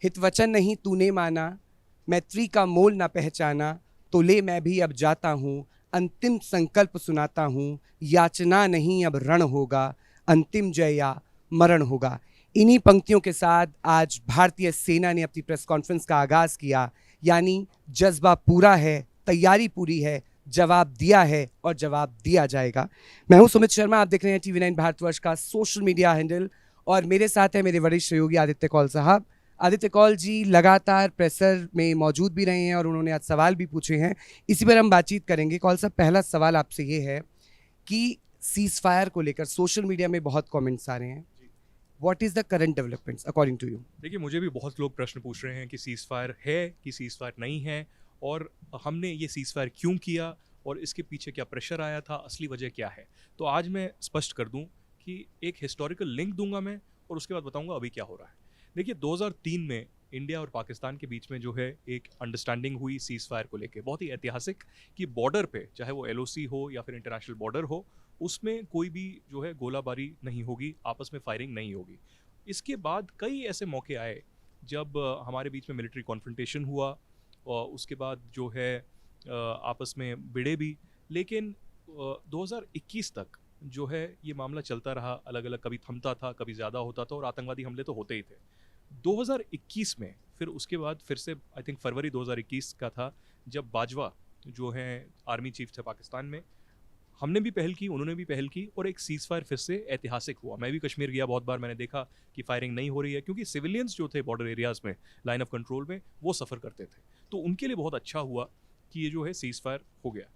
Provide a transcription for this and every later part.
हितवचन नहीं तूने माना, मैत्री का मोल ना पहचाना, तो ले मैं भी अब जाता हूँ, अंतिम संकल्प सुनाता हूँ, याचना नहीं अब रण होगा, अंतिम जय या मरण होगा। इन्हीं पंक्तियों के साथ आज भारतीय सेना ने अपनी प्रेस कॉन्फ्रेंस का आगाज किया। यानी जज्बा पूरा है, तैयारी पूरी है, जवाब दिया है और जवाब दिया जाएगा। मैं हूं सुमित शर्मा, आप देख रहे हैं TV9 भारतवर्ष का सोशल मीडिया हैंडल और मेरे साथ है मेरे वरिष्ठ सहयोगी आदित्य कौल साहब। आदित्य कौल जी लगातार प्रेसर में मौजूद भी रहे हैं और उन्होंने आज सवाल भी पूछे हैं, इसी पर हम बातचीत करेंगे। कौल साहब, पहला सवाल आपसे ये है कि सीज फायर को लेकर सोशल मीडिया में बहुत कमेंट्स आ रहे हैं। What is the current developments according to you? देखिए, मुझे भी बहुत लोग प्रश्न पूछ रहे हैं कि सीज फायर है कि सीज फायर नहीं है, और हमने ये सीज फायर क्यों किया और इसके पीछे क्या प्रेशर आया था, असली वजह क्या है। तो आज मैं स्पष्ट कर दूं कि एक हिस्टोरिकल लिंक दूंगा मैं, और उसके बाद बताऊंगा अभी क्या हो रहा है। देखिए, 2003 में इंडिया और पाकिस्तान के बीच में जो है एक अंडरस्टैंडिंग हुई सीज फायर को लेके, बहुत ही ऐतिहासिक, कि बॉर्डर पे चाहे वो LOC हो या फिर इंटरनेशनल बॉर्डर हो, उसमें कोई भी जो है गोलाबारी नहीं होगी, आपस में फायरिंग नहीं होगी। इसके बाद कई ऐसे मौके आए जब हमारे बीच में मिलिट्री कॉन्फ्रंटेशन हुआ, और उसके बाद जो है आपस में भिड़े भी, लेकिन 2021 तक जो है ये मामला चलता रहा, अलग अलग, कभी थमता था, कभी ज़्यादा होता था, और आतंकवादी हमले तो होते ही थे। 2021 में फिर उसके बाद फिर से आई थिंक फरवरी 2021 का था, जब बाजवा जो है आर्मी चीफ थे पाकिस्तान में, हमने भी पहल की, उन्होंने भी पहल की, और एक सीज फायर फिर से ऐतिहासिक हुआ। मैं भी कश्मीर गया बहुत बार, मैंने देखा कि फायरिंग नहीं हो रही है, क्योंकि सिविलियंस जो थे बॉर्डर एरियाज में, लाइन ऑफ कंट्रोल में, वो सफ़र करते थे, तो उनके लिए बहुत अच्छा हुआ कि ये जो है सीज फायर हो गया।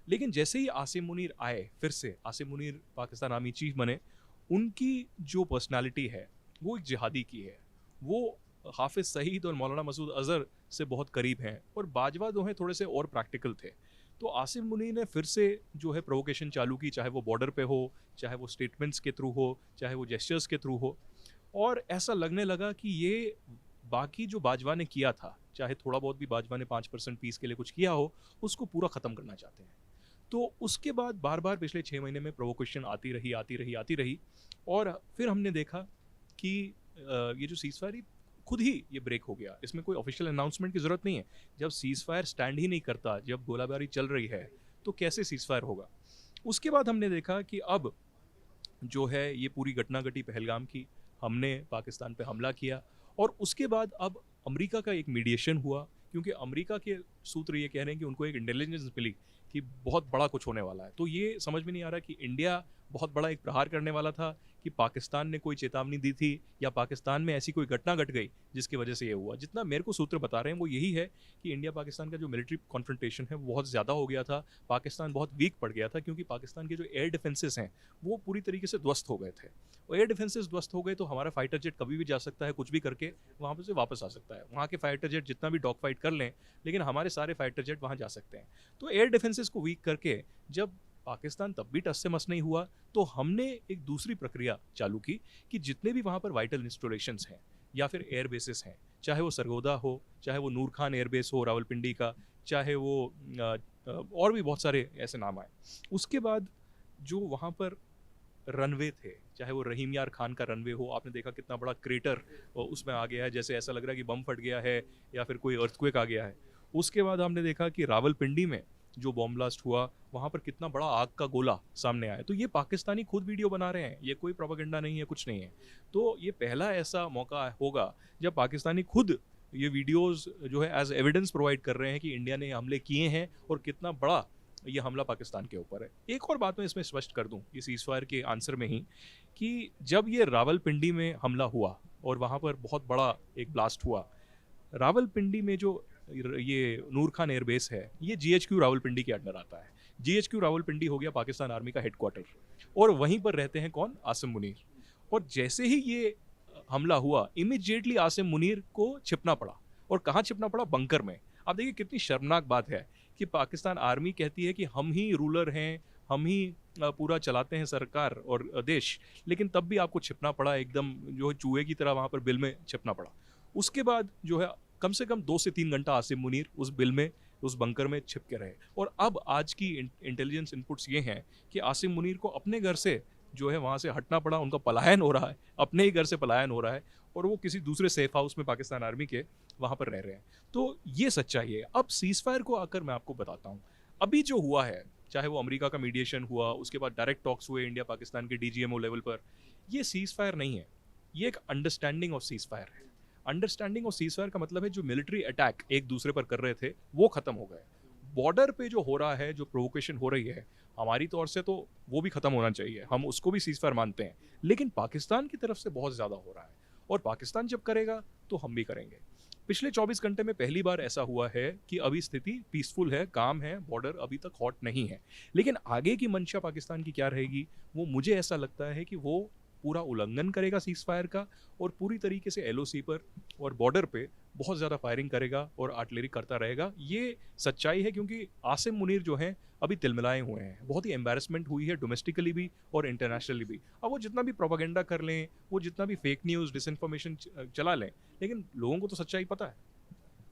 लेकिन जैसे ही आसिम मुनीर आए, फिर से आसिम मुनीर पाकिस्तान आर्मी चीफ बने, उनकी जो पर्सनालिटी है वो एक जिहादी की है। वो हाफिज सईद और मौलाना मसूद अजहर से बहुत करीब हैं, और बाजवा जो हैं थोड़े से और प्रैक्टिकल थे। तो आसिम मुनीर ने फिर से जो है प्रोवोकेशन चालू की, चाहे वो बॉर्डर पे हो, चाहे वो स्टेटमेंट्स के थ्रू हो, चाहे वो जेस्चर्स के थ्रू हो, और ऐसा लगने लगा कि ये बाकी जो बाजवा ने किया था, चाहे थोड़ा बहुत भी बाजवा ने 5% पीस के लिए कुछ किया हो, उसको पूरा ख़त्म करना चाहते हैं। तो उसके बाद बार बार पिछले 6 महीने में प्रोवोकेशन आती रही, और फिर हमने देखा कि ये जो सीज फायर खुद ही ये ब्रेक हो गया। इसमें कोई ऑफिशियल अनाउंसमेंट की ज़रूरत नहीं है। जब सीज फायर स्टैंड ही नहीं करता, जब गोलाबारी चल रही है, तो कैसे सीज फायर होगा। उसके बाद हमने देखा कि अब जो है ये पूरी घटना घटी पहलगाम की, हमने पाकिस्तान पे हमला किया, और उसके बाद अब अमेरिका का एक मीडिएशन हुआ, क्योंकि अमेरिका के सूत्र ये कह रहे हैं कि उनको एक इंटेलिजेंस मिली कि बहुत बड़ा कुछ होने वाला है। तो ये समझ में नहीं आ रहा कि इंडिया बहुत बड़ा एक प्रहार करने वाला था, कि पाकिस्तान ने कोई चेतावनी दी थी, या पाकिस्तान में ऐसी कोई घटना घट गई जिसकी वजह से ये हुआ। जितना मेरे को सूत्र बता रहे हैं वो यही है कि इंडिया पाकिस्तान का जो मिलिट्री कॉन्फ्रंटेशन है वो बहुत ज़्यादा हो गया था, पाकिस्तान बहुत वीक पड़ गया था, क्योंकि पाकिस्तान के जो एयर डिफेंसेस हैं वो पूरी तरीके से ध्वस्त हो गए थे। और एयर डिफेंसेस ध्वस्त हो गए तो हमारा फाइटर जेट कभी भी जा सकता है, कुछ भी करके वहाँ पर से वापस आ सकता है। वहाँ के फाइटर जेट जितना भी डॉग फाइट कर लें, लेकिन हमारे सारे फाइटर जेट वहाँ जा सकते हैं। तो एयर डिफेंसेस को वीक करके जब पाकिस्तान तब भी टस से मस नहीं हुआ, तो हमने एक दूसरी प्रक्रिया चालू की कि जितने भी वहाँ पर वाइटल इंस्टॉलेशंस हैं या फिर एयर बेसिस हैं, चाहे वो सरगोदा हो, चाहे वो नूर खान एयरबेस हो रावलपिंडी का, चाहे वो और भी बहुत सारे ऐसे नाम आए। उसके बाद जो वहाँ पर रनवे थे, चाहे वो रहीम यार खान का रनवे हो, आपने देखा कितना बड़ा क्रेटर उसमें आ गया है, जैसे ऐसा लग रहा है कि बम फट गया है या फिर कोई अर्थक्वेक आ गया है। उसके बाद हमने देखा कि रावलपिंडी में जो बॉम्ब ब्लास्ट हुआ, वहाँ पर कितना बड़ा आग का गोला सामने आया। तो ये पाकिस्तानी खुद वीडियो बना रहे हैं, ये कोई प्रोपेगेंडा नहीं है, कुछ नहीं है। तो ये पहला ऐसा मौका होगा जब पाकिस्तानी खुद ये वीडियोस जो है एज एविडेंस प्रोवाइड कर रहे हैं कि इंडिया ने हमले किए हैं और कितना बड़ा ये हमला पाकिस्तान के ऊपर है। एक और बात मैं इसमें स्पष्ट कर दूं, ये सीज फायर के आंसर में ही, कि जब ये रावलपिंडी में हमला हुआ और वहाँ पर बहुत बड़ा एक ब्लास्ट हुआ, रावलपिंडी में जो ये नूर खान एयरबेस है, ये GHQ रावलपिंडी के अंडर आता है। GHQ रावलपिंडी हो गया पाकिस्तान आर्मी का हेडक्वार्टर, और वहीं पर रहते हैं कौन? आसिम मुनीर। और जैसे ही ये हमला हुआ, इमीडिएटली आसिम मुनीर को छिपना पड़ा, और कहाँ छिपना पड़ा? बंकर में। आप देखिए कितनी शर्मनाक बात है कि पाकिस्तान आर्मी कहती है कि हम ही रूलर हैं, हम ही पूरा चलाते हैं सरकार और देश, लेकिन तब भी आपको छिपना पड़ा, एकदम जो है चूहे की तरह वहाँ पर बिल में छिपना पड़ा। उसके बाद जो है कम से कम 2 से 3 घंटा आसिम मुनीर उस बिल में, उस बंकर में छिप के रहे। और अब आज की इंटेलिजेंस इनपुट्स ये हैं कि आसिम मुनीर को अपने घर से जो है वहाँ से हटना पड़ा, उनका पलायन हो रहा है, अपने ही घर से पलायन हो रहा है, और वो किसी दूसरे सेफ हाउस में पाकिस्तान आर्मी के वहाँ पर रह रहे हैं। तो ये सच्चाई है। अब सीज फायर को आकर मैं आपको बताता हूँ, अभी जो हुआ है, चाहे वो अमेरिका का मीडिएशन हुआ, उसके बाद डायरेक्ट टॉक्स हुए इंडिया पाकिस्तान के डीजीएमओ लेवल पर, ये सीज फायर नहीं है, ये एक अंडरस्टैंडिंग ऑफ सीज फायर है। अंडरस्टैंडिंग ऑफ सीज फायर का मतलब है जो मिलिट्री अटैक एक दूसरे पर कर रहे थे वो खत्म हो गए। बॉर्डर पे जो हो रहा है, जो प्रोवोकेशन हो रही है हमारी तौर से, तो वो भी खत्म होना चाहिए, हम उसको भी सीज फायर मानते हैं, लेकिन पाकिस्तान की तरफ से बहुत ज़्यादा हो रहा है, और पाकिस्तान जब करेगा तो हम भी करेंगे। पिछले 24 घंटे में पहली बार ऐसा हुआ है कि अभी स्थिति पीसफुल है, काम है, बॉर्डर अभी तक हॉट नहीं है, लेकिन आगे की मंशा पाकिस्तान की क्या रहेगी, वो मुझे ऐसा लगता है कि वो पूरा उल्लंघन करेगा सीज फायर का, और पूरी तरीके से एलओसी पर और बॉर्डर पे बहुत ज़्यादा फायरिंग करेगा और आर्टिलरी करता रहेगा। ये सच्चाई है, क्योंकि आसिम मुनीर जो हैं अभी तिलमिलाए हुए हैं, बहुत ही एम्बैरेसमेंट हुई है डोमेस्टिकली भी और इंटरनेशनली भी। अब वो जितना भी प्रोपागेंडा कर लें, वो जितना भी फेक न्यूज़ डिसइंफॉर्मेशन चला लें, लेकिन लोगों को तो सच्चाई पता है।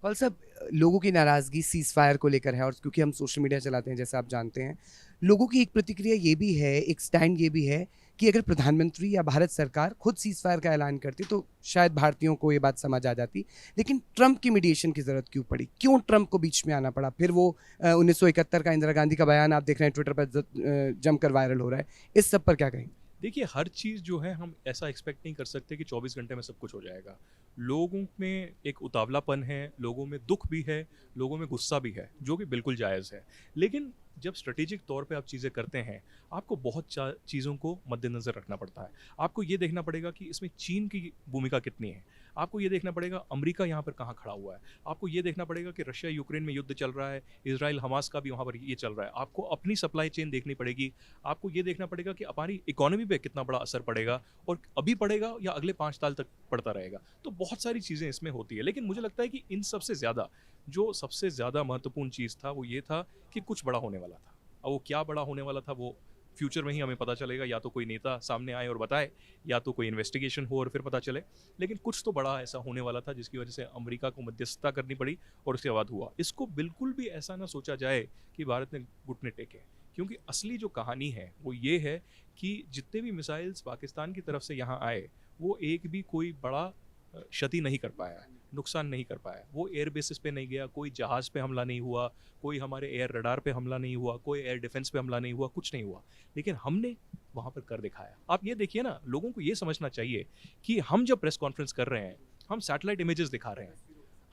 कौल साहब, लोगों की नाराज़गी सीज़ फायर को लेकर है, और क्योंकि हम सोशल मीडिया चलाते हैं जैसे आप जानते हैं, लोगों की एक प्रतिक्रिया ये भी है, एक स्टैंड ये भी है कि अगर प्रधानमंत्री या भारत सरकार खुद सीज़ फायर का ऐलान करती तो शायद भारतीयों को ये बात समझ आ जाती, लेकिन ट्रंप की मीडिएशन की ज़रूरत क्यों पड़ी, क्यों ट्रंप को बीच में आना पड़ा? फिर वो 1971 का इंदिरा गांधी का बयान आप देख रहे हैं ट्विटर पर जमकर वायरल हो रहा है, इस सब पर क्या कहेंगे? देखिए, हर चीज़ जो है हम ऐसा एक्सपेक्ट नहीं कर सकते कि 24 घंटे में सब कुछ हो जाएगा। लोगों में एक उतावलापन है, लोगों में दुख भी है, लोगों में गुस्सा भी है, जो कि बिल्कुल जायज़ है। लेकिन जब स्ट्रेटेजिक तौर पे आप चीज़ें करते हैं, आपको बहुत चीज़ों को मद्देनज़र रखना पड़ता है। आपको ये देखना पड़ेगा कि इसमें चीन की भूमिका कितनी है, आपको ये देखना पड़ेगा अमेरिका यहाँ पर कहाँ खड़ा हुआ है, आपको ये देखना पड़ेगा कि रशिया यूक्रेन में युद्ध चल रहा है, इजराइल हमास का भी वहाँ पर ये चल रहा है, आपको अपनी सप्लाई चेन देखनी पड़ेगी, आपको ये देखना पड़ेगा कि हमारी इकोनॉमी पे कितना बड़ा असर पड़ेगा, और अभी पड़ेगा या अगले 5 साल तक पड़ता रहेगा। तो बहुत सारी चीज़ें इसमें होती है, लेकिन मुझे लगता है कि इन सबसे ज़्यादा जो सबसे ज़्यादा महत्वपूर्ण चीज़ था वो ये था कि कुछ बड़ा होने वाला था। अब वो क्या बड़ा होने वाला था वो फ्यूचर में ही हमें पता चलेगा, या तो कोई नेता सामने आए और बताए, या तो कोई इन्वेस्टिगेशन हो और फिर पता चले, लेकिन कुछ तो बड़ा ऐसा होने वाला था जिसकी वजह से अमेरिका को मध्यस्थता करनी पड़ी और उसके बाद हुआ। इसको बिल्कुल भी ऐसा ना सोचा जाए कि भारत ने घुटने टेके, क्योंकि असली जो कहानी है वो ये है कि जितने भी मिसाइल्स पाकिस्तान की तरफ से यहाँ आए, वो एक भी कोई बड़ा क्षति नहीं कर पाया है, नुकसान नहीं कर पाया। वो एयर बेसिस पे नहीं गया, कोई जहाज़ पे हमला नहीं हुआ, कोई हमारे एयर रडार पे हमला नहीं हुआ, कोई एयर डिफेंस पे हमला नहीं हुआ, कुछ नहीं हुआ, लेकिन हमने वहाँ पर कर दिखाया। आप ये देखिए ना, लोगों को ये समझना चाहिए कि हम जब प्रेस कॉन्फ्रेंस कर रहे हैं, हम सैटेलाइट इमेजेस दिखा रहे हैं,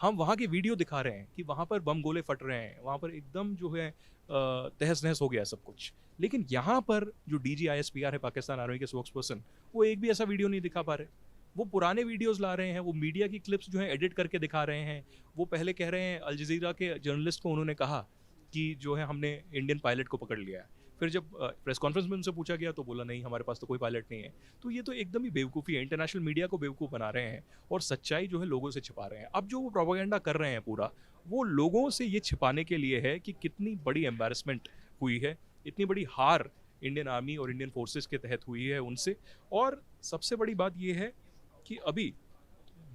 हम वहाँ के वीडियो दिखा रहे हैं कि वहाँ पर बम गोले फट रहे हैं, वहाँ पर एकदम जो है तहस नहस हो गया सब कुछ, लेकिन यहाँ पर जो DGISPR है पाकिस्तान आर्मी के स्पोक्स पर्सन, वो एक भी ऐसा वीडियो नहीं दिखा पा रहे। वो पुराने वीडियोस ला रहे हैं, वो मीडिया की क्लिप्स जो है एडिट करके दिखा रहे हैं। वो पहले कह रहे हैं, अल जज़ीरा के जर्नलिस्ट को उन्होंने कहा कि जो है हमने इंडियन पायलट को पकड़ लिया है। फिर जब प्रेस कॉन्फ्रेंस में उनसे पूछा गया तो बोला नहीं, हमारे पास तो कोई पायलट नहीं है। तो ये तो एकदम ही बेवकूफ़ी है, इंटरनेशनल मीडिया को बेवकूफ़ बना रहे हैं और सच्चाई जो है लोगों से छिपा रहे हैं। अब जो वो प्रोपेगेंडा कर रहे हैं पूरा, वो लोगों से ये छिपाने के लिए है कि कितनी बड़ी एम्बैरेसमेंट हुई है, इतनी बड़ी हार इंडियन आर्मी और इंडियन फोर्सेस के तहत हुई है उनसे। और सबसे बड़ी बात ये है कि अभी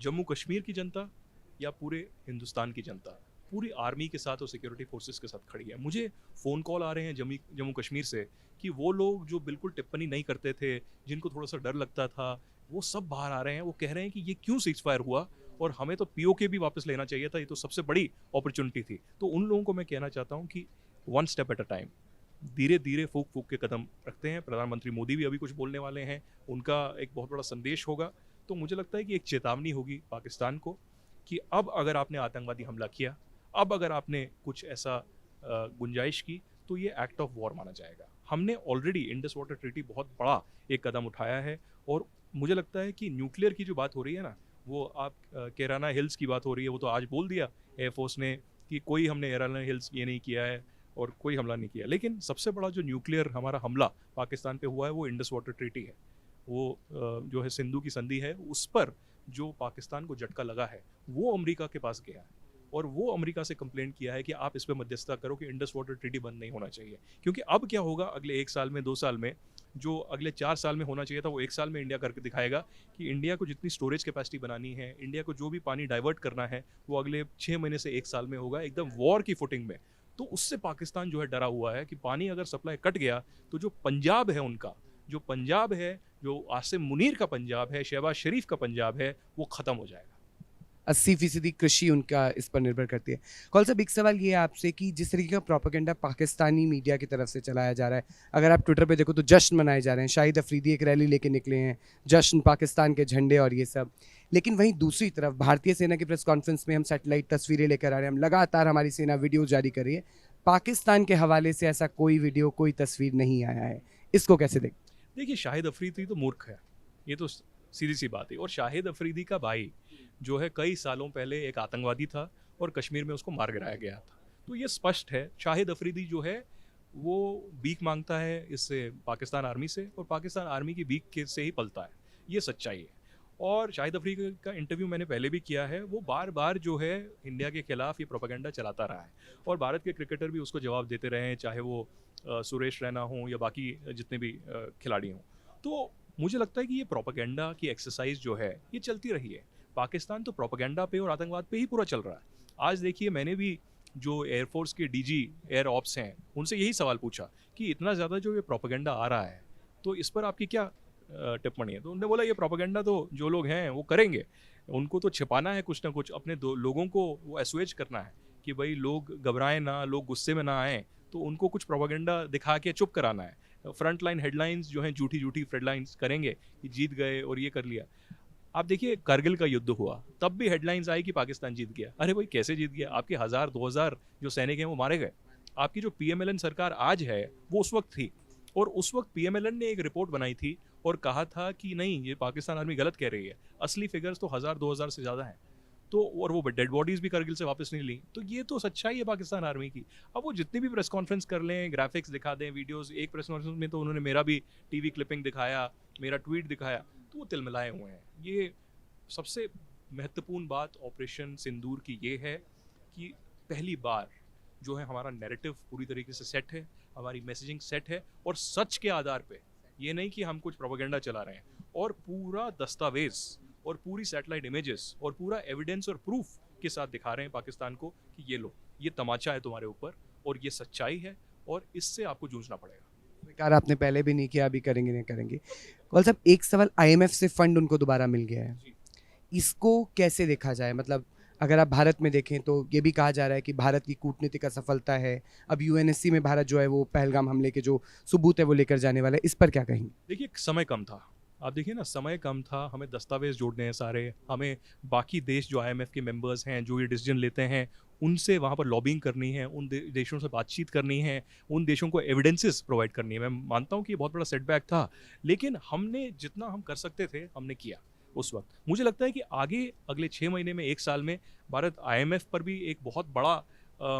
जम्मू कश्मीर की जनता या पूरे हिंदुस्तान की जनता पूरी आर्मी के साथ और सिक्योरिटी फोर्सेस के साथ खड़ी है। मुझे फ़ोन कॉल आ रहे हैं जम्मू कश्मीर से कि वो लोग जो बिल्कुल टिप्पणी नहीं करते थे, जिनको थोड़ा सा डर लगता था, वो सब बाहर आ रहे हैं। वो कह रहे हैं कि ये क्यों सीज फायर हुआ और हमें तो POK भी वापस लेना चाहिए था, ये तो सबसे बड़ी अपॉर्चुनिटी थी। तो उन लोगों को मैं कहना चाहता हूँ कि one step at a time, धीरे धीरे फूक फूक के कदम रखते हैं। प्रधानमंत्री मोदी भी अभी कुछ बोलने वाले हैं, उनका एक बहुत बड़ा संदेश होगा। तो मुझे लगता है कि एक चेतावनी होगी पाकिस्तान को कि अब अगर आपने आतंकवादी हमला किया, अब अगर आपने कुछ ऐसा गुंजाइश की, तो ये एक्ट ऑफ वॉर माना जाएगा। हमने ऑलरेडी इंडस वाटर ट्रीटी बहुत बड़ा एक कदम उठाया है, और मुझे लगता है कि न्यूक्लियर की जो बात हो रही है ना, वो आप केराना हिल्स की बात हो रही है, वो तो आज बोल दिया एयरफोर्स ने कि कोई हमने केराना हिल्स ये नहीं किया है और कोई हमला नहीं किया। लेकिन सबसे बड़ा जो न्यूक्लियर हमारा हमला पाकिस्तान पे हुआ है वो इंडस वाटर ट्रीटी है। वो जो है सिंधु की संधि है, उस पर जो पाकिस्तान को झटका लगा है, वो अमेरिका के पास गया है और वो अमेरिका से कंप्लेंट किया है कि आप इस पे मध्यस्थता करो कि इंडस वाटर ट्रीटी बंद नहीं होना चाहिए। क्योंकि अब क्या होगा अगले 1 साल में, 2 साल में, जो अगले 4 साल में होना चाहिए था वो 1 साल में इंडिया करके दिखाएगा कि इंडिया को जितनी स्टोरेज कैपेसिटी बनानी है, इंडिया को जो भी पानी डाइवर्ट करना है, वो अगले 6 महीने से 1 साल में होगा, एकदम वॉर की फुटिंग में। तो उससे पाकिस्तान जो है डरा हुआ है कि पानी अगर सप्लाई कट गया तो जो पंजाब है उनका, जो पंजाब है, जो आसिम मुनीर का पंजाब है, शहबाज शरीफ का पंजाब है, वो ख़त्म हो जाएगा। 80% कृषि उनका इस पर निर्भर करती है। कौल साहब, एक सवाल ये है आपसे कि जिस तरीके का प्रोपेगेंडा पाकिस्तानी मीडिया की तरफ से चलाया जा रहा है, अगर आप ट्विटर पे देखो तो जश्न मनाए जा रहे हैं, शाहिद अफरीदी एक रैली लेके निकले हैं, जश्न, पाकिस्तान के झंडे और ये सब। लेकिन वहीं दूसरी तरफ भारतीय सेना की प्रेस कॉन्फ्रेंस में हम सैटेलाइट तस्वीरें लेकर आ रहे हैं, हम लगातार हमारी सेना वीडियो जारी कर रही है, पाकिस्तान के हवाले से ऐसा कोई वीडियो, कोई तस्वीर नहीं आया है। इसको कैसे देख? देखिए, शाहिद अफरीदी तो मूर्ख है, ये तो सीधी सी बात है। और शाहिद अफरीदी का भाई जो है कई सालों पहले एक आतंकवादी था और कश्मीर में उसको मार गिराया गया था। तो ये स्पष्ट है, शाहिद अफरीदी जो है वो भीख मांगता है इससे पाकिस्तान आर्मी से, और पाकिस्तान आर्मी की भीख से ही पलता है, ये सच्चाई है। और शाहिद अफरीदी का इंटरव्यू मैंने पहले भी किया है, वो बार बार जो है इंडिया के खिलाफ ये प्रोपेगेंडा चलाता रहा है, और भारत के क्रिकेटर भी उसको जवाब देते रहे हैं, चाहे वो सुरेश रैना हों या बाकी जितने भी खिलाड़ी हों। तो मुझे लगता है कि ये प्रोपेगेंडा की एक्सरसाइज जो है ये चलती रही है। पाकिस्तान तो प्रोपेगेंडा पे और आतंकवाद पे ही पूरा चल रहा है। आज देखिए, मैंने भी जो एयरफोर्स के डीजी एयर ऑप्स हैं उनसे यही सवाल पूछा कि इतना ज़्यादा जो ये प्रोपेगेंडा आ रहा है, तो इस पर आपकी क्या टिप्पणी है? तो उन्होंने बोला ये प्रोपेगेंडा तो जो लोग हैं वो करेंगे, उनको तो छिपाना है कुछ ना कुछ, अपने लोगों को वो एसुएज करना है कि भाई लोग घबराएं ना, लोग गुस्से में ना आएँ, तो उनको कुछ प्रोपेगेंडा दिखा के चुप कराना है। फ्रंट लाइन हेडलाइंस जो हैं झूठी झूठी हेडलाइंस करेंगे कि जीत गए और ये कर लिया। आप देखिए, कारगिल का युद्ध हुआ तब भी हेडलाइंस आई कि पाकिस्तान जीत गया। अरे भाई, कैसे जीत गया? आपके 1000-2000 जो सैनिक हैं वो मारे गए। आपकी जो पीएमएलएन सरकार आज है वो उस वक्त थी, और उस वक्त पीएमएलएन ने एक रिपोर्ट बनाई थी और कहा था कि नहीं, ये पाकिस्तान आर्मी गलत कह रही है, असली फिगर्स तो 1000-2000 से ज़्यादा हैं। तो और वो डेड बॉडीज भी करगिल से वापस नहीं ली। तो ये तो सच्चाई है पाकिस्तान आर्मी की। अब वो जितनी भी प्रेस कॉन्फ्रेंस कर लें, ग्राफिक्स दिखा दें, वीडियोस, एक प्रेस कॉन्फ्रेंस में तो उन्होंने मेरा भी टीवी क्लिपिंग दिखाया, मेरा ट्वीट दिखाया, तो वो तिलमिलाए हुए हैं। ये सबसे महत्वपूर्ण बात ऑपरेशन सिंदूर की ये है कि पहली बार जो है हमारा नैरेटिव पूरी तरीके से सेट है, हमारी मैसेजिंग सेट है, और सच के आधार पे, ये नहीं कि हम कुछ प्रोपेगेंडा चला रहे हैं, और पूरा दस्तावेज और पूरी सैटेलाइट इमेजेस और पूरा एविडेंस और प्रूफ के साथ दिखा रहे हैं पाकिस्तान को कि ये लो, ये तमाचा है तुम्हारे ऊपर और ये सच्चाई है, और इससे आपको जूझना पड़ेगा। स्वीकार आपने पहले भी नहीं किया, अभी करेंगे नहीं करेंगे। कौल साहब, एक सवाल, आईएमएफ से फंड उनको दोबारा मिल गया है, इसको कैसे देखा जाए? मतलब अगर आप भारत में देखें तो ये भी कहा जा रहा है कि भारत की कूटनीतिक असफलता है, अब यूएनएससी में भारत जो है वो पहलगाम हमले के जो सबूत है वो लेकर जाने वाला है, इस पर क्या कहेंगे? देखिए, समय कम था। आप देखिए ना, समय कम था, हमें दस्तावेज जोड़ने हैं सारे, हमें बाकी देश जो आईएमएफ के मेंबर्स हैं, जो ये डिसीजन लेते हैं, उनसे वहाँ पर लॉबिंग करनी है, उन देशों से बातचीत करनी है, उन देशों को एविडेंसेस प्रोवाइड करनी है। मैं मानता हूँ कि ये बहुत बड़ा सेटबैक था, लेकिन हमने जितना हम कर सकते थे हमने किया उस वक्त। मुझे लगता है कि आगे अगले 6 महीने में, 1 साल में भारत आईएमएफ पर भी एक बहुत बड़ा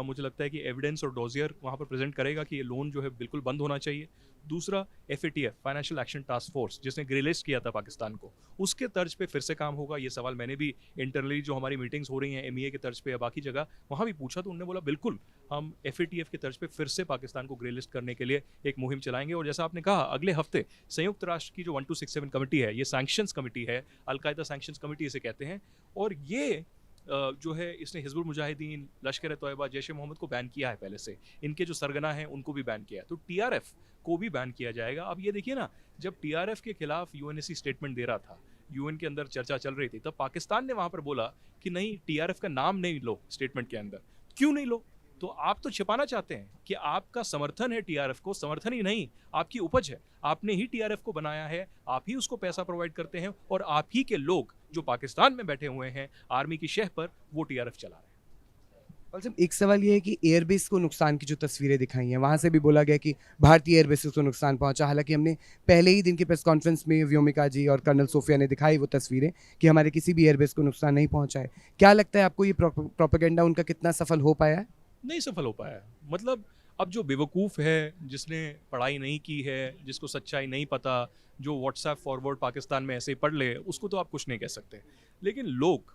मुझे लगता है कि एविडेंस और डोजियर वहाँ पर प्रेजेंट करेगा कि ये लोन जो है बिल्कुल बंद होना चाहिए। दूसरा, FATF, financial action task force, जिसने ग्रे लिस्ट किया था पाकिस्तान को, उसके तर्ज पे फिर से काम होगा। ये सवाल मैंने भी इंटरनली जो हमारी मीटिंग्स हो रही हैं MEA के तर्ज पे या बाकी जगह, वहाँ भी पूछा, तो उन्होंने बोला बिल्कुल हम FATF के तर्ज पे फिर से पाकिस्तान को ग्रे लिस्ट करने के लिए एक मुहिम चलाएंगे। और जैसा आपने कहा, अगले हफ्ते संयुक्त राष्ट्र की जो 1267 कमेटी है, ये सैंक्शंस कमेटी है, अलकायदा सैंक्शंस कमेटी इसे कहते हैं, और ये जो है इसने हिजबुल मुजाहिदीन, लश्कर-ए-तोयबा, जैश-ए-मोहम्मद को बैन किया है पहले से, इनके जो सरगना हैं उनको भी बैन किया है, तो TRF को भी बैन किया जाएगा। अब ये देखिए ना, जब TRF के खिलाफ UNSC स्टेटमेंट दे रहा था, UN के अंदर चर्चा चल रही थी, तब पाकिस्तान ने वहाँ पर बोला कि नहीं, TRF का नाम नहीं लो स्टेटमेंट के अंदर। क्यों नहीं लो? तो आप तो छिपाना चाहते हैं कि आपका समर्थन है TRF को, समर्थन ही नहीं, आपकी उपज है, आपने ही TRF को बनाया है, आप ही उसको पैसा प्रोवाइड करते हैं, और आप ही के लोग जो पाकिस्तान में बैठे हुए हैं आर्मी की शह पर, वो TRF चला रहे हैं। और जब एक सवाल ये है कि एयरबेस को नुकसान की जो तस्वीरें दिखाई हैं, वहाँ से भी बोला गया कि भारतीय एयरबेस को नुकसान पहुंचा, हालांकि हमने पहले ही दिन की प्रेस कॉन्फ्रेंस में व्योमिका जी और कर्नल सोफिया ने दिखाई वो तस्वीरें कि हमारे किसी भी एयरबेस को नुकसान नहीं पहुंचा है। क्या लगता है आपको, ये प्रोपेगेंडा उनका कितना सफल हो पाया है? नहीं सफल हो पाया। मतलब अब जो बेवकूफ़ है, जिसने पढ़ाई नहीं की है, जिसको सच्चाई नहीं पता, जो व्हाट्सएप फॉरवर्ड पाकिस्तान में ऐसे ही पढ़ ले, उसको तो आप कुछ नहीं कह सकते। लेकिन लोग,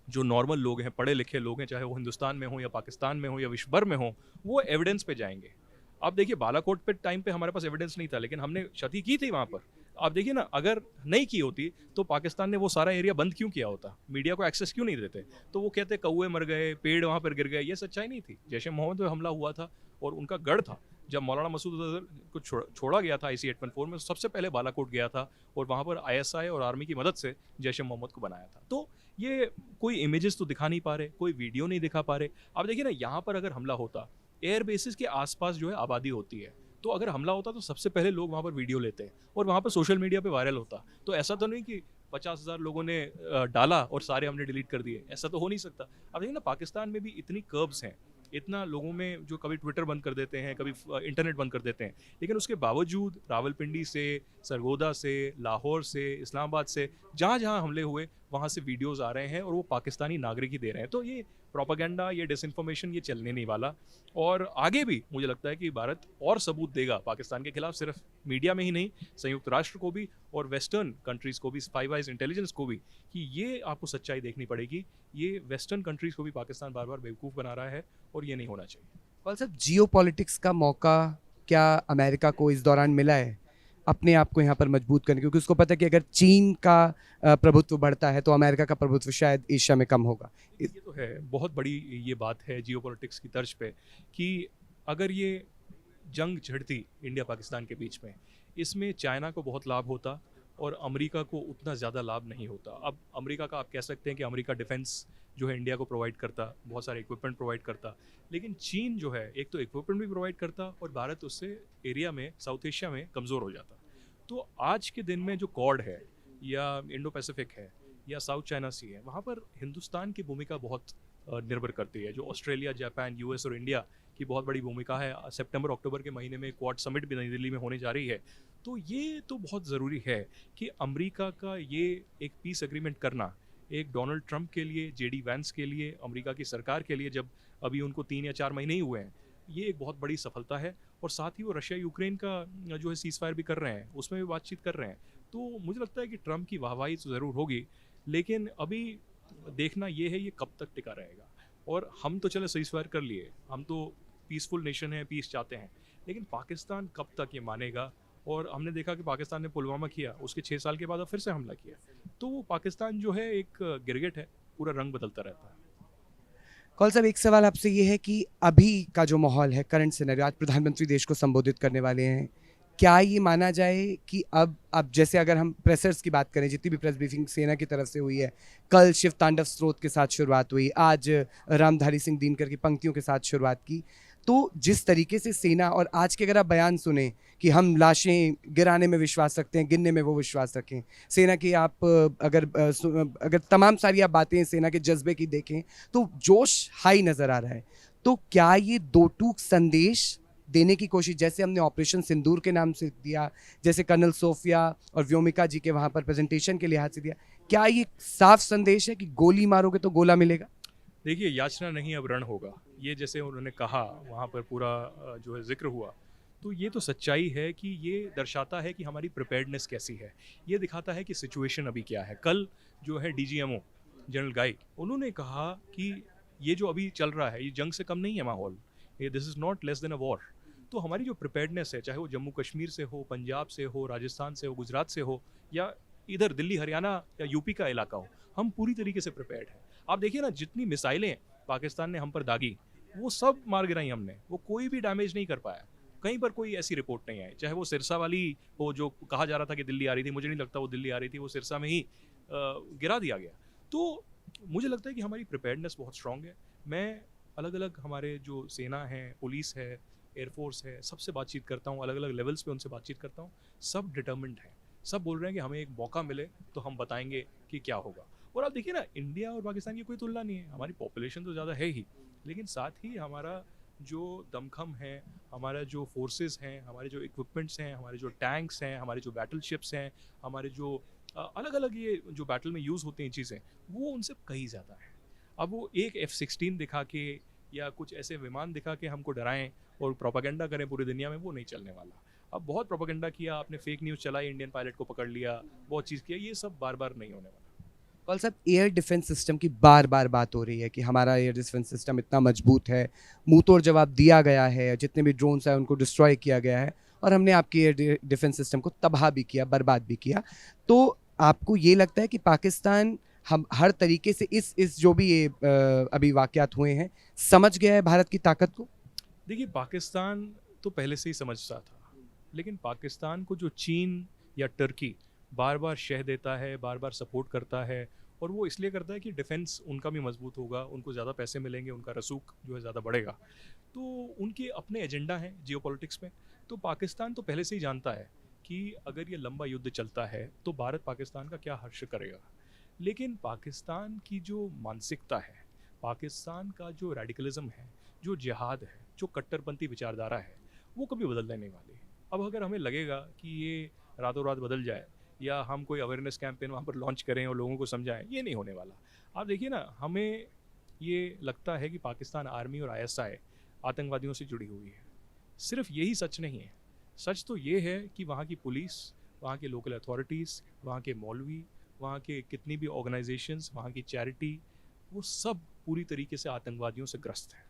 जो नॉर्मल लोग हैं, पढ़े लिखे लोग हैं, चाहे वो हिंदुस्तान में हो या पाकिस्तान में हो या विश्व भर में हो, वो एविडेंस पे जाएंगे। अब देखिए, बालाकोट पे टाइम पे हमारे पास एविडेंस नहीं था, लेकिन हमने क्षति की थी वहाँ पर। आप देखिए ना, अगर नहीं की होती तो पाकिस्तान ने वो सारा एरिया बंद क्यों किया होता, मीडिया को एक्सेस क्यों नहीं देते? तो वो कहते कौए मर गए, पेड़ वहाँ पर गिर गए, ये सच्चाई नहीं थी। जैश ए मोहम्मद पे हमला हुआ था और उनका गढ़ था। जब मौलाना मसूद अजहर को छोड़ा गया था IC-814 में, सबसे पहले बालाकोट गया था और वहाँ पर ISI और आर्मी की मदद से जैश ए मोहम्मद को बनाया था। तो ये कोई इमेजेस तो दिखा नहीं पा रहे, कोई वीडियो नहीं दिखा पा रहे। आप देखिए ना, यहाँ पर अगर हमला होता, एयर बेसिस के आसपास जो है आबादी होती है, तो अगर हमला होता तो सबसे पहले लोग वहाँ पर वीडियो लेते हैं और वहाँ पर सोशल मीडिया पे वायरल होता। तो ऐसा तो नहीं कि 50,000 लोगों ने डाला और सारे हमने डिलीट कर दिए, ऐसा तो हो नहीं सकता। अब देखिए ना, पाकिस्तान में भी इतनी कर्ब्स हैं, इतना लोगों में जो कभी ट्विटर बंद कर देते हैं, कभी इंटरनेट बंद कर देते हैं, लेकिन उसके बावजूद रावलपिंडी से, सरगोदा से, लाहौर से, इस्लामाबाद से, जहाँ जहाँ हमले हुए वहाँ से वीडियोज़ आ रहे हैं और वो पाकिस्तानी नागरिक ही दे रहे हैं। तो ये प्रोपागेंडा, ये डिसइंफॉर्मेशन, ये चलने नहीं वाला। और आगे भी मुझे लगता है कि भारत और सबूत देगा पाकिस्तान के खिलाफ, सिर्फ मीडिया में ही नहीं, संयुक्त राष्ट्र को भी और वेस्टर्न कंट्रीज़ को भी, फाइव आइज इंटेलिजेंस को भी, कि ये आपको सच्चाई देखनी पड़ेगी। ये वेस्टर्न कंट्रीज़ को भी पाकिस्तान बार बार बेवकूफ़ बना रहा है और ये नहीं होना चाहिए। कौल साहब, जियो पॉलिटिक्स का मौका क्या अमेरिका को इस दौरान मिला है अपने आप को यहाँ पर मजबूत करने, क्योंकि उसको पता है कि अगर चीन का प्रभुत्व बढ़ता है तो अमेरिका का प्रभुत्व शायद एशिया में कम होगा। ये तो है, बहुत बड़ी ये बात है जियोपॉलिटिक्स की तर्ज पे, कि अगर ये जंग छिड़ती इंडिया पाकिस्तान के बीच में, इसमें चाइना को बहुत लाभ होता और अमेरिका को उतना ज़्यादा लाभ नहीं होता। अब अमेरिका का आप कह सकते हैं कि अमेरिका डिफेंस जो है इंडिया को प्रोवाइड करता, बहुत सारे इक्विपमेंट प्रोवाइड करता, लेकिन चीन जो है एक तो इक्विपमेंट भी प्रोवाइड करता और भारत उससे एरिया में, साउथ एशिया में कमज़ोर हो जाता। तो आज के दिन में जो कॉर्ड है या इंडो पैसिफिक है या साउथ चाइना सी है, वहाँ पर हिंदुस्तान की भूमिका बहुत निर्भर करती है। जो ऑस्ट्रेलिया, जापान, US और इंडिया की बहुत बड़ी भूमिका है। सितंबर अक्टूबर के महीने में क्वाड समिट भी नई दिल्ली में होने जा रही है। तो ये तो बहुत ज़रूरी है कि अमेरिका का ये एक पीस एग्रीमेंट करना, एक डोनाल्ड ट्रंप के लिए, JD वैंस के लिए, अमेरिका की सरकार के लिए, जब अभी उनको 3 या 4 महीने ही हुए हैं, ये एक बहुत बड़ी सफलता है। और साथ ही वो रशिया यूक्रेन का जो है सीज़ फायर भी कर रहे हैं, उसमें भी बातचीत कर रहे हैं। तो मुझे लगता है कि ट्रंप की वाहवाही तो ज़रूर होगी, लेकिन अभी देखना ये है ये कब तक टिका रहेगा। और हम तो चले सीज़ फायर कर लिए, हम तो पीसफुल नेशन है, पीस चाहते हैं, लेकिन पाकिस्तान कब तक ये मानेगा? और हमने देखा कि पाकिस्तान ने पुलवामा किया, उसके 6 साल के बाद अब फिर से हमला किया। तो वो पाकिस्तान जो है एक गिरगिट है, पूरा रंग बदलता रहता है। कौल साहब, एक सवाल आपसे ये है कि अभी का जो माहौल है, करंट सिनेरियो, आज प्रधानमंत्री देश को संबोधित करने वाले हैं, क्या ये माना जाए कि अब जैसे अगर हम प्रेसर्स की बात करें, जितनी भी प्रेस ब्रीफिंग सेना की तरफ से हुई है, कल शिव तांडव स्त्रोत के साथ शुरुआत हुई, आज रामधारी सिंह दिनकर की पंक्तियों के साथ शुरुआत की, तो जिस तरीके से सेना, और आज के अगर आप बयान सुने कि हम लाशें गिराने में विश्वास रखते हैं, गिनने में वो विश्वास रखें, सेना की आप अगर तमाम सारी आप बातें सेना के जज्बे की देखें तो जोश हाई नज़र आ रहा है। तो क्या ये दो टूक संदेश देने की कोशिश, जैसे हमने ऑपरेशन सिंदूर के नाम से दिया, जैसे कर्नल सोफिया और व्योमिका जी के वहाँ पर प्रेजेंटेशन के लिहाज से दिया, क्या ये साफ संदेश है कि गोली मारोगे तो गोला मिलेगा? देखिए, याचना नहीं अब रण होगा, ये जैसे उन्होंने कहा, वहाँ पर पूरा जो है जिक्र हुआ, तो ये तो सच्चाई है कि ये दर्शाता है कि हमारी प्रिपेयर्डनेस कैसी है, ये दिखाता है कि सिचुएशन अभी क्या है। कल जो है DGMO जनरल गाई, उन्होंने कहा कि ये जो अभी चल रहा है ये जंग से कम नहीं है माहौल, ये this is not less than a war. तो हमारी जो प्रिपेयर्डनेस है, चाहे वो जम्मू कश्मीर से हो, पंजाब से हो, राजस्थान से हो, गुजरात से हो, या इधर दिल्ली, हरियाणा या यूपी का इलाका हो, हम पूरी तरीके से प्रिपेयर्ड हैं। आप देखिए ना, जितनी मिसाइलें पाकिस्तान ने हम पर दागी, वो सब मार गिराई हमने, वो कोई भी डैमेज नहीं कर पाया। कहीं पर कोई ऐसी रिपोर्ट नहीं आई, चाहे वो सिरसा वाली हो जो कहा जा रहा था कि दिल्ली आ रही थी, मुझे नहीं लगता वो दिल्ली आ रही थी, वो सिरसा में ही गिरा दिया गया। तो मुझे लगता है कि हमारी प्रिपेयर्डनेस बहुत स्ट्रांग है। मैं अलग अलग हमारे जो सेना है, पुलिस है, एयरफोर्स है, सबसे बातचीत करता हूँ, अलग अलग लेवल्स पे उनसे बातचीत करता हूँ, सब डिटर्मिन्ड हैं, सब बोल रहे हैं कि हमें एक मौका मिले तो हम बताएंगे कि क्या होगा। और आप देखिए ना, इंडिया और पाकिस्तान की कोई तुलना नहीं है, हमारी पॉपुलेशन तो ज़्यादा है ही, लेकिन साथ ही हमारा जो दमखम है, हमारा जो फोर्सेस हैं, हमारे जो इक्विपमेंट्स हैं, हमारे जो टैंक्स हैं, हमारे जो बैटल शिप्स हैं, हमारे जो अलग अलग ये जो बैटल में यूज़ होती हैं चीज़ें, वो उनसे कहीं ज़्यादा है। अब वो एक F-16 दिखा के या कुछ ऐसे विमान दिखा के हमको डराएं और प्रोपागेंडा करें पूरी दुनिया में, वो नहीं चलने वाला। अब बहुत प्रोपागेंडा किया आपने, फेक न्यूज़ चलाई, इंडियन पायलट को पकड़ लिया, बहुत चीज़ किया, ये सब बार बार नहीं होने वाला। कौल साहब, एयर डिफेंस सिस्टम की बार बार बात हो रही है कि हमारा एयर डिफेंस सिस्टम इतना मजबूत है, मुंह तोड़ जवाब दिया गया है, जितने भी ड्रोन्स हैं उनको डिस्ट्रॉय किया गया है, और हमने आपके एयर डिफेंस सिस्टम को तबाह भी किया, बर्बाद भी किया। तो आपको ये लगता है कि पाकिस्तान हम हर तरीके से इस जो भी ये अभी वाक़यात हुए हैं, समझ गया है भारत की ताकत को? देखिए, पाकिस्तान तो पहले से ही समझता था, लेकिन पाकिस्तान को जो चीन या टर्की बार बार शह देता है, बार बार सपोर्ट करता है, और वो इसलिए करता है कि डिफेंस उनका भी मजबूत होगा, उनको ज़्यादा पैसे मिलेंगे, उनका रसूख जो है ज़्यादा बढ़ेगा। तो उनके अपने एजेंडा हैं जियोपॉलिटिक्स में। तो पाकिस्तान तो पहले से ही जानता है कि अगर ये लंबा युद्ध चलता है तो भारत पाकिस्तान का क्या हर्ष करेगा। लेकिन पाकिस्तान की जो मानसिकता है, पाकिस्तान का जो रेडिकलिज्म है, जो जिहाद है, जो कट्टरपंथी विचारधारा है, वो कभी बदलने नहीं वाली। अब अगर हमें लगेगा कि ये रातों रात बदल जाए या हम कोई अवेयरनेस कैंपेन वहाँ पर लॉन्च करें और लोगों को समझाएं, ये नहीं होने वाला। आप देखिए ना, हमें ये लगता है कि पाकिस्तान आर्मी और आईएसआई आतंकवादियों से जुड़ी हुई है। सिर्फ यही सच नहीं है। सच तो ये है कि वहाँ की पुलिस, वहाँ के लोकल अथॉरिटीज़, वहाँ के मौलवी, वहाँ के कितनी भी ऑर्गेनाइजेशंस, वहाँ की चैरिटी, वो सब पूरी तरीके से आतंकवादियों से ग्रस्त हैं।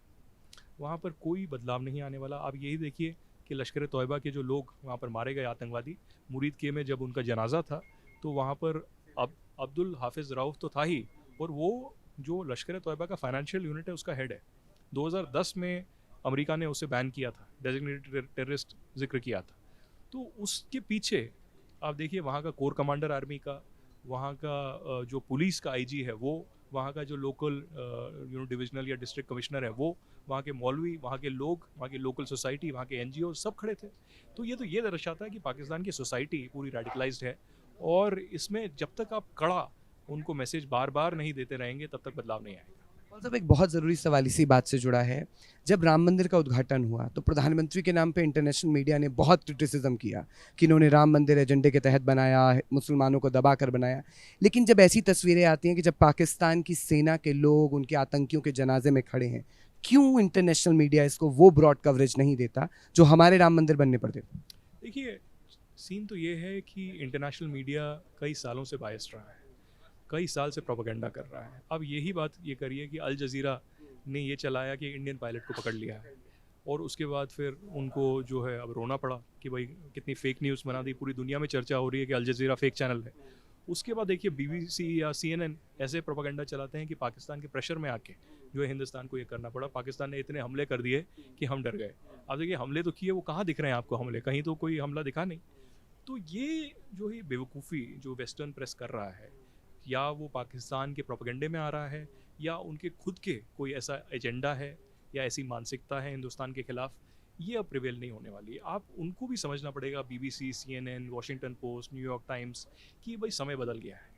वहाँ पर कोई बदलाव नहीं आने वाला। आप यही देखिए कि लश्कर तोयबा के जो लोग वहाँ पर मारे गए आतंकवादी, मुरीद के में जब उनका जनाजा था तो वहाँ पर अब्दुल हाफिज़ रऊफ़ तो था ही, और वो जो लश्कर तोयबा का फाइनेंशियल यूनिट है उसका हेड है। 2010 में अमेरिका ने उसे बैन किया था, डेजिग्नेटेड टेररिस्ट जिक्र किया था। तो उसके पीछे आप देखिए वहाँ का कोर कमांडर आर्मी का, वहाँ का जो पुलिस का आईजी है वो, वहाँ का जो लोकल डिविजनल या डिस्ट्रिक्ट कमिश्नर है वो, वहाँ के मौलवी, वहाँ के लोग, वहाँ की लोकल सोसाइटी, वहाँ के एनजीओ सब खड़े थे। तो ये दर्शाता है कि पाकिस्तान की सोसाइटी पूरी रेडिकलाइज्ड है, और इसमें जब तक आप कड़ा उनको मैसेज बार बार नहीं देते रहेंगे तब तक बदलाव नहीं आएगा। कौल साहब, एक बहुत ज़रूरी सवाल इसी बात से जुड़ा है। जब राम मंदिर का उद्घाटन हुआ तो प्रधानमंत्री के नाम पे इंटरनेशनल मीडिया ने बहुत क्रिटिसिज्म किया कि इन्होंने राम मंदिर एजेंडे के तहत बनाया, मुसलमानों को दबा कर बनाया। लेकिन जब ऐसी तस्वीरें आती हैं कि जब पाकिस्तान की सेना के लोग उनके आतंकियों के जनाजे में खड़े हैं, क्यों इंटरनेशनल मीडिया इसको वो ब्रॉड कवरेज नहीं देता जो हमारे राम मंदिर बनने पर देता? देखिए, सीन तो ये है कि इंटरनेशनल मीडिया कई सालों से बायस्ड रहा है, कई साल से प्रोपेगेंडा कर रहा है। अब यही बात ये करिए कि अल जज़ीरा ने ये चलाया कि इंडियन पायलट को पकड़ लिया है, और उसके बाद फिर उनको जो है अब रोना पड़ा कि भाई कितनी फेक न्यूज़ बना दी, पूरी दुनिया में चर्चा हो रही है कि अल जज़ीरा फेक चैनल है। उसके बाद देखिए बीबीसी या सीएनएन ऐसे प्रोपेगेंडा चलाते हैं कि पाकिस्तान के प्रेशर में आके जो है हिंदुस्तान को ये करना पड़ा। पाकिस्तान ने इतने हमले कर दिए कि हम डर गए। अब देखिए हमले तो किए, वो कहाँ दिख रहे हैं आपको हमले? कहीं तो कोई हमला दिखा नहीं। तो ये जो है बेवकूफ़ी जो वेस्टर्न प्रेस कर रहा है, या वो पाकिस्तान के प्रोपेगेंडे में आ रहा है, या उनके खुद के कोई ऐसा एजेंडा है या ऐसी मानसिकता है हिंदुस्तान के खिलाफ, ये अब प्रिवेल नहीं होने वाली है। आप उनको भी समझना पड़ेगा, BBC, CNN, Washington post, New York times, कि भाई समय बदल गया है।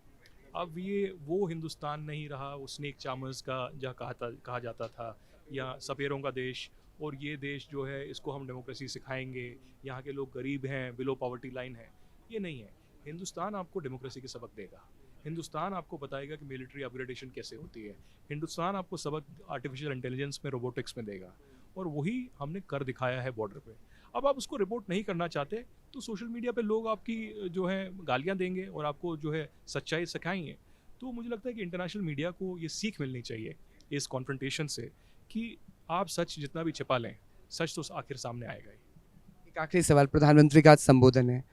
अब ये वो हिंदुस्तान नहीं रहा, वो स्नेक चार्मर्स का जहाँ कहा जाता था, या सपेरों का देश, और ये देश जो है इसको हम डेमोक्रेसी सिखाएंगे, यहाँ के लोग गरीब हैं, बिलो पॉवर्टी लाइन है। ये नहीं है। हिंदुस्तान आपको डेमोक्रेसी के सबक देगा। हिंदुस्तान आपको बताएगा कि मिलिट्री अपग्रेडेशन कैसे होती है। हिंदुस्तान आपको सबक आर्टिफिशियल इंटेलिजेंस में, रोबोटिक्स में देगा, और वही हमने कर दिखाया है बॉर्डर पे। अब आप उसको रिपोर्ट नहीं करना चाहते तो सोशल मीडिया पे लोग आपकी जो है गालियाँ देंगे और आपको जो है सच्चाई सिखाएंगे। तो मुझे लगता है कि इंटरनेशनल मीडिया को ये सीख मिलनी चाहिए इस कॉन्फ्रंटेशन से कि आप सच जितना भी छिपा लें, सच तो आखिर सामने आएगा ही। एक आखिरी सवाल, प्रधानमंत्री का आज संबोधन है।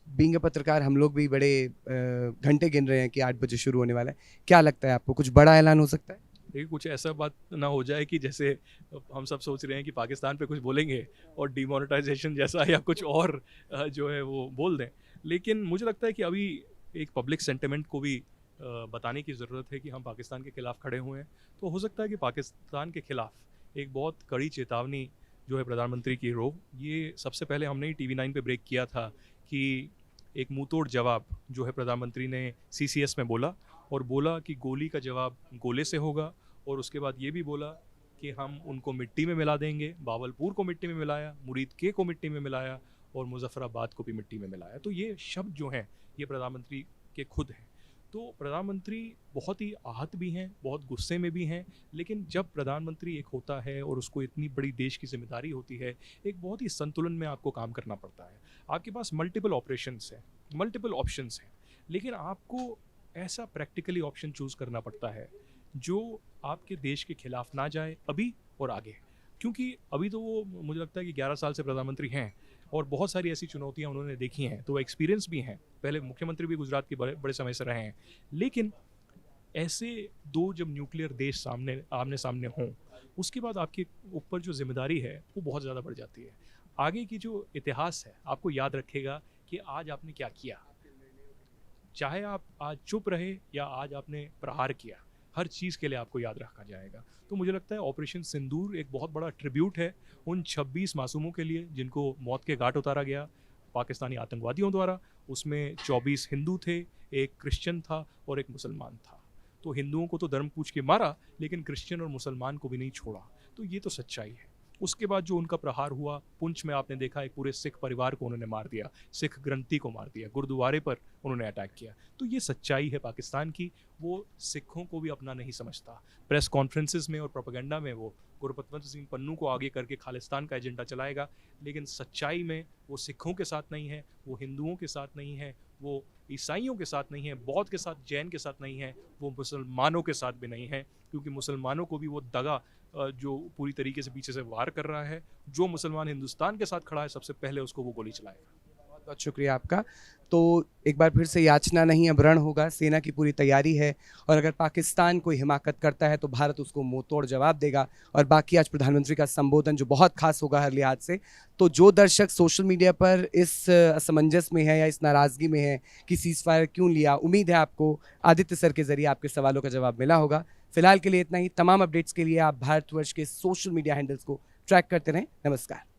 बीइंग अ पत्रकार हम लोग भी बड़े घंटे गिन रहे हैं कि 8 बजे शुरू होने वाला है। क्या लगता है आपको, कुछ बड़ा ऐलान हो सकता है? देखिए, कुछ ऐसा बात ना हो जाए कि जैसे हम सब सोच रहे हैं कि पाकिस्तान पे कुछ बोलेंगे और डिमोनेटाइजेशन जैसा या कुछ और जो है वो बोल दें। लेकिन मुझे लगता है कि अभी एक पब्लिक सेंटिमेंट को भी बताने की ज़रूरत है कि हम पाकिस्तान के खिलाफ खड़े हुए हैं। तो हो सकता है कि पाकिस्तान के खिलाफ एक बहुत कड़ी चेतावनी जो है प्रधानमंत्री की रो, ये सबसे पहले हमने ही TV9 पे ब्रेक किया था कि एक मुंहतोड़ जवाब जो है प्रधानमंत्री ने CCS में बोला, और बोला कि गोली का जवाब गोले से होगा, और उसके बाद ये भी बोला कि हम उनको मिट्टी में मिला देंगे। बावलपुर को मिट्टी में मिलाया, मुरीद के को मिट्टी में मिलाया, और मुजफ्फराबाद को भी मिट्टी में मिलाया। तो ये शब्द जो हैं ये प्रधानमंत्री के खुद हैं। तो प्रधानमंत्री बहुत ही आहत भी हैं, बहुत गुस्से में भी हैं, लेकिन जब प्रधानमंत्री एक होता है और उसको इतनी बड़ी देश की जिम्मेदारी होती है, एक बहुत ही संतुलन में आपको काम करना पड़ता है। आपके पास मल्टीपल ऑपरेशंस हैं, मल्टीपल ऑप्शंस हैं, लेकिन आपको ऐसा प्रैक्टिकली ऑप्शन चूज़ करना पड़ता है जो आपके देश के खिलाफ ना जाए अभी और आगे। क्योंकि अभी तो वो मुझे लगता है कि 11 साल से प्रधानमंत्री हैं और बहुत सारी ऐसी चुनौतियां उन्होंने देखी हैं, तो एक्सपीरियंस भी हैं, पहले मुख्यमंत्री भी गुजरात के बड़े बड़े समय से रहे हैं। लेकिन ऐसे दो जब न्यूक्लियर देश सामने आमने सामने हों, उसके बाद आपके ऊपर जो जिम्मेदारी है वो बहुत ज़्यादा बढ़ जाती है। आगे की जो इतिहास है आपको याद रखेगा कि आज आपने क्या किया, चाहे आप आज चुप रहे या आज आपने प्रहार किया, हर चीज़ के लिए आपको याद रखा जाएगा। तो मुझे लगता है ऑपरेशन सिंदूर एक बहुत बड़ा ट्रिब्यूट है उन 26 मासूमों के लिए जिनको मौत के घाट उतारा गया पाकिस्तानी आतंकवादियों द्वारा। उसमें 24 हिंदू थे, एक क्रिश्चियन था और एक मुसलमान था। तो हिंदुओं को तो धर्म पूछ के मारा, लेकिन क्रिश्चियन और मुसलमान को भी नहीं छोड़ा। तो ये तो सच्चाई है। उसके बाद जो उनका प्रहार हुआ पुंछ में, आपने देखा एक पूरे सिख परिवार को उन्होंने मार दिया, सिख ग्रंथी को मार दिया, गुरुद्वारे पर उन्होंने अटैक किया। तो ये सच्चाई है पाकिस्तान की, वो सिखों को भी अपना नहीं समझता। प्रेस कॉन्फ्रेंसेस में और प्रोपेगेंडा में वो गुरबख्श सिंह पन्नू को आगे करके खालिस्तान का एजेंडा चलाएगा, लेकिन सच्चाई में वो सिखों के साथ नहीं है, वो हिंदुओं के साथ नहीं है, वो ईसाइयों के साथ नहीं है, बौद्ध के साथ, जैन के साथ नहीं है, वो मुसलमानों के साथ भी नहीं है। क्योंकि मुसलमानों को भी वो दगा जो पूरी तरीके से पीछे से वार कर रहा है, जो मुसलमान हिंदुस्तान के साथ खड़ा है सबसे पहले उसको वो गोली चलाएगा। बहुत बहुत शुक्रिया आपका। तो एक बार फिर से याचना नहीं अब रण होगा, सेना की पूरी तैयारी है और अगर पाकिस्तान कोई हिमाकत करता है तो भारत उसको मुंह तोड़ जवाब देगा। और बाकी आज प्रधानमंत्री का संबोधन जो बहुत खास होगा हर लिहाज से। तो जो दर्शक सोशल मीडिया पर इस असमंजस में है या इस नाराज़गी में है कि सीज़ फायर क्यों लिया, उम्मीद है आपको आदित्य सर के जरिए आपके सवालों का जवाब मिला होगा। फिलहाल के लिए इतना ही। तमाम अपडेट्स के लिए आप भारतवर्ष के सोशल मीडिया हैंडल्स को ट्रैक करते रहें। नमस्कार।